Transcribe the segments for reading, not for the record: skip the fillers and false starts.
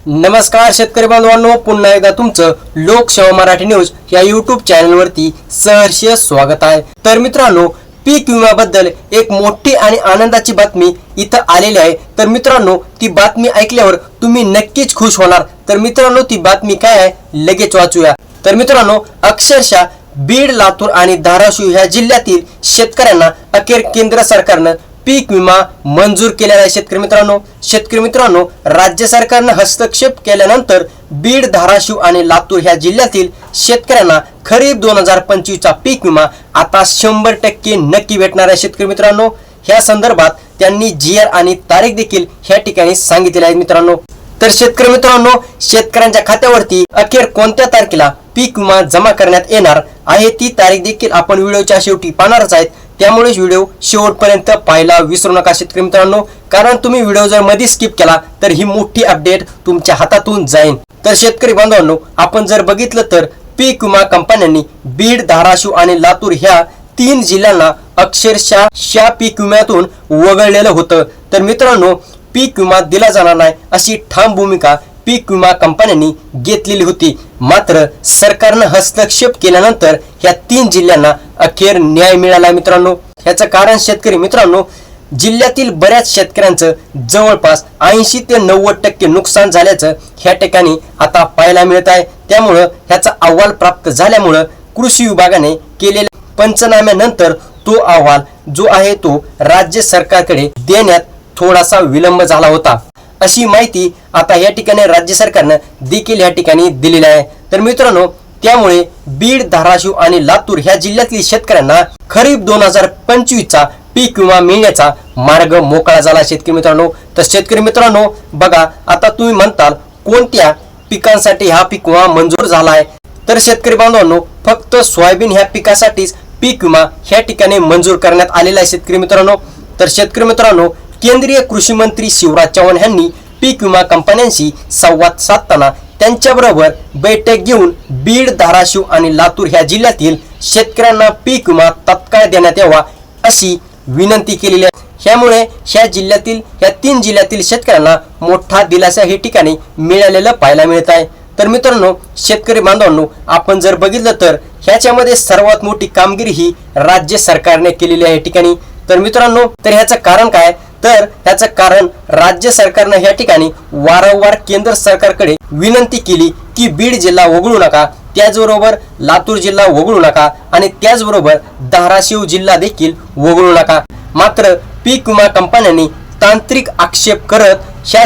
नमस्कार शेतकरी बांधवांनो, पुन्हा एकदा तुमचं लोकसेवा मराठी न्यूज या यूट्यूब चॅनलवरती सहर्ष स्वागत आहे। तर मित्रांनो, पीक विम्याबद्दल एक मोठी आणि आनंदाची बातमी इथं आलेली आहे। तर मित्रांनो, ती बातमी ऐकल्यावर तुम्ही नक्कीच खुश होणार। तर मित्रांनो, ती बातमी काय आहे लगेच वाचूया। तर मित्रांनो, अक्षरशः बीड, लातूर आणि धाराशिव ह्या जिल्ह्यातील शेतकऱ्यांना अखेर केंद्र सरकारनं पीक विमा मंजूर केलेला आहे। शेतकरी मित्रांनो, राज्य सरकारने हस्तक्षेप केल्यानंतर बीड, धाराशिव आणि लातूर ह्या जिल्ह्यातील शेतकऱ्यांना खरीप 2025 चा पीक विमा आता 100% नक्की भेटणार आहे। शेतकरी मित्रांनो, ह्या संदर्भात त्यांनी जीआर आणि तारीख देखील ह्या ठिकाणी सांगितलेली आहे मित्रांनो। तर शेतकरी मित्रांनो, शेतकऱ्यांच्या खात्यावरती अखेर कोणत्या तारखेला पीक विमा जमा करण्यात येणार आहे ती तारीख देखील आपण व्हिडिओच्या शेवटी पाहणारच आहेत। त्यामुळे व्हिडिओ शेवटपर्यंत पाहायला विसरू नका शेतकरी मित्रांनो, कारण तुम्ही व्हिडिओ जर मध्ये स्किप केला तर ही मोठी अपडेट तुमच्या हातातून जाईल। तर शेतकरी बांधवांनो, आपण जर बघितलं तर पीक विमा कंपन्यांनी बीड, धाराशिव आणि लातूर ह्या 3 जिल्ह्यांना अक्षरशः पीक विम्यातून वगळलेलं होतं। तर मित्रांनो, पीक विमा दिला जाणार नाही अशी ठाम भूमिका पीक विमा कंपन्यांनी घेतलेली होती। मात्र सरकारने हस्तक्षेप केल्यानंतर ह्या 3 जिल्ह्यांना अखेर न्याय मिळाला मित्रांनो। ह्याचं कारण शेतकरी मित्रांनो, जिल्ह्यातील बऱ्याच शेतकऱ्यांचं जवळपास 80 ते 90% नुकसान झाल्याचं ह्या ठिकाणी आता पाहायला मिळत आहे। त्यामुळं ह्याचा अहवाल प्राप्त झाल्यामुळं कृषी विभागाने केलेल्या पंचनाम्यानंतर तो अहवाल जो आहे तो राज्य सरकारकडे देण्यात थोडासा विलंब झाला होता, अशी माहिती आता या ठिकाणी राज्य सरकारने देखील या ठिकाणी दिलेली आहे। तर मित्रांनो, त्यामुळे बीड, धाराशिव आणि लातूर ह्या जिल्ह्यातील शेतकऱ्यांना खरीप 2025 चा पीक विमा मिळण्याचा मार्ग मोकळा झाला शेतकरी मित्रांनो। तर शेतकरी मित्रांनो, बघा, आता तुम्ही म्हणताल कोणत्या पिकांसाठी हा पीक विमा मंजूर झाला आहे। तर शेतकरी बांधवांनो, फक्त सोयाबीन ह्या पिकासाठीच पीक विमा ह्या ठिकाणी मंजूर करण्यात आलेला आहे शेतकरी मित्रांनो। तर शेतकरी मित्रांनो, केंद्रीय कृषी मंत्री शिवराज चौहान यांनी पीक विमा कंपन्यांशी संवाद साधताना त्यांच्याबरोबर बैठक घेऊन बीड, धाराशिव आणि लातूर ह्या जिल्ह्यातील शेतकऱ्यांना पीक विमा तत्काळ देण्यात यावा अशी विनंती केलेली आहे। ह्यामुळे ह्या 3 जिल्ह्यातील शेतकऱ्यांना मोठा दिलासा हे ठिकाणी मिळालेलं पाहायला मिळत आहे। तर मित्रांनो, शेतकरी बांधवांनो, आपण जर बघितलं तर ह्याच्यामध्ये सर्वात मोठी कामगिरी ही राज्य सरकारने केलेली आहे ठिकाणी। तर मित्रांनो, तर ह्याचं कारण काय? तर ह्याचं कारण राज्य सरकारने ह्या ठिकाणी वारंवार केंद्र सरकारकडे विनंती केली की बीड जिल्हा वगळू नका, त्याचबरोबर लातूर जिल्हा वगळू नका आणि त्याचबरोबर धाराशिव जिल्हा देखील वगळू नका। मात्र पीक विमा कंपन्यांनी तांत्रिक आक्षेप करत ह्या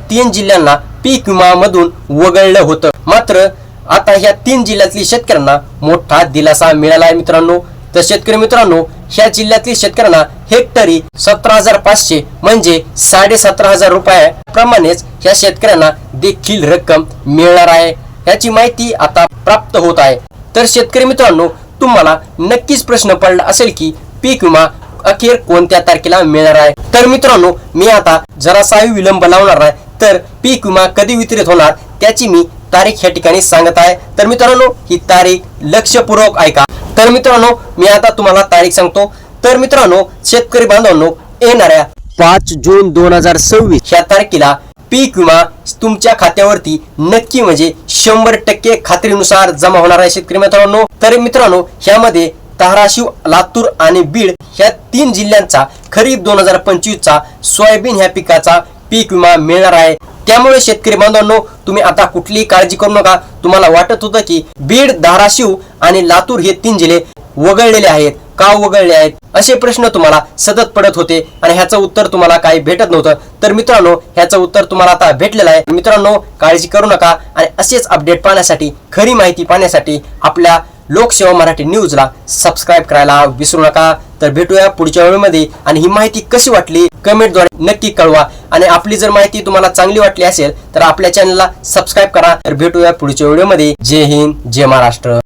3 जिल्ह्यांना पीक विमामधून वगळलं होतं। मात्र आता ह्या 3 जिल्ह्यातील शेतकऱ्यांना मोठा दिलासा मिळाला आहे मित्रांनो। तर शेतकरी मित्रांनो, ह्या जिल्ह्यातील शेतकऱ्यांना हेक्टरी 17,500 म्हणजे 17,500 रुपयाप्रमाणेच ह्या शेतकऱ्यांना देखील रक्कम मिळणार आहे, ह्याची माहिती आता प्राप्त होत आहे। तर शेतकरी मित्रांनो, तुम्हाला नक्कीच प्रश्न पडला असेल की पीक विमा अखेर कोणत्या तारखेला मिळणार आहे। तर मित्रांनो, मी आता जरासाही विलंब लावणार नाही, तर पीक विमा कधी वितरित होणार त्याची मी तारीख ह्या ठिकाणी सांगत आहे। तर मित्रांनो, ही तारीख लक्षपूर्वक ऐका। तर मित्रांनो, मी आता तुम्हाला तारीख सांगतो। तर मित्रांनो, शेतकरी बांधवांनो, येणाऱ्या 5 जून 2026 ह्या तारखेला पीक विमा तुमच्या खात्यावरती नक्की म्हणजे 100% खात्रीनुसार जमा होणार आहे शेतकरी मित्रांनो। तर मित्रांनो, ह्यामध्ये धाराशिव, लातूर आणि बीड ह्या 3 जिल्ह्यांचा खरीप 2025 चा सोयाबीन ह्या पिकाचा पीक विमा मिळणार आहे। त्यामुळे शेतकरी बांधवांनो, तुम्ही आता कुठलीही काळजी करू नका। तुम्हाला वाटत होतं की बीड, धाराशिव आणि लातूर हे 3 जिल्हे वगळलेले आहेत, का वगळले आहेत असे प्रश्न तुम्हाला सतत पडत होते आणि ह्याचं उत्तर तुम्हाला काही भेटत नव्हतं। तर मित्रांनो, ह्याचं उत्तर तुम्हाला आता भेटलेलं आहे। मित्रांनो, काळजी करू नका आणि असेच अपडेट पाहण्यासाठी, खरी माहिती पाहण्यासाठी आपल्या लोकसेवा मराठी न्यूजला सबस्क्राईब करायला विसरू नका। तर भेटूया पुढच्या व्हिडिओमध्ये आणि ही माहिती कशी वाटली कमेंटद्वारे नक्की कळवा आणि आपली जर माहिती तुम्हाला चांगली वाटली असेल तर आपल्या चॅनलला सबस्क्राईब करा। तर भेटूया पुढच्या व्हिडिओमध्ये। जय हिंद, जय महाराष्ट्र।